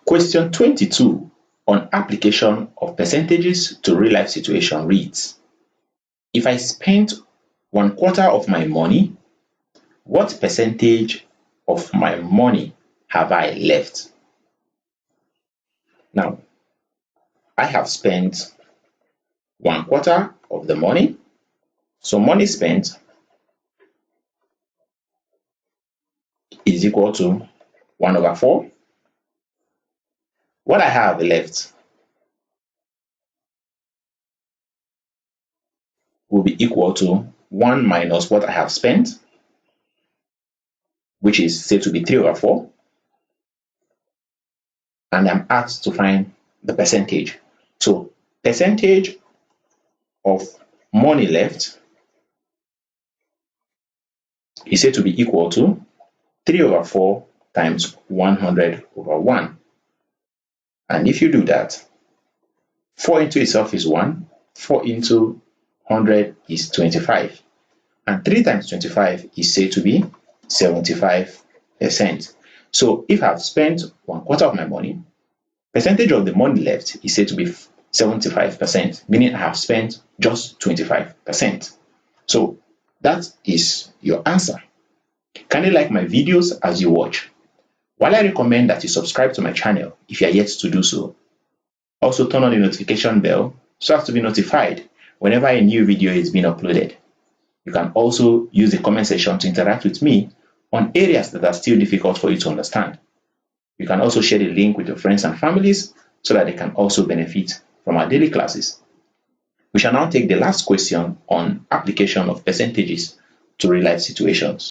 Question 22 on application of percentages to real-life situation reads, if I spent 1/4 of my money, what percentage of my money have I left? Now, I have spent 1/4 of the money. So money spent is equal to 1/4. What I have left will be equal to 1 minus what I have spent, which is said to be 3/4. And I'm asked to find the percentage. So percentage of money left is said to be equal to 3/4 times 100/1. And if you do that, 4 into itself is 1, 4 into 100 is 25, and 3 times 25 is said to be 75%. So if I've spent 1/4 of my money, percentage of the money left is said to be 75%, meaning I have spent just 25%. So that is your answer. Kindly like my videos as you watch. While I recommend that you subscribe to my channel if you are yet to do so, also turn on the notification bell so as to be notified whenever a new video is being uploaded. You can also use the comment section to interact with me on areas that are still difficult for you to understand. You can also share the link with your friends and families so that they can also benefit from our daily classes. We shall now take the last question on application of percentages to real-life situations.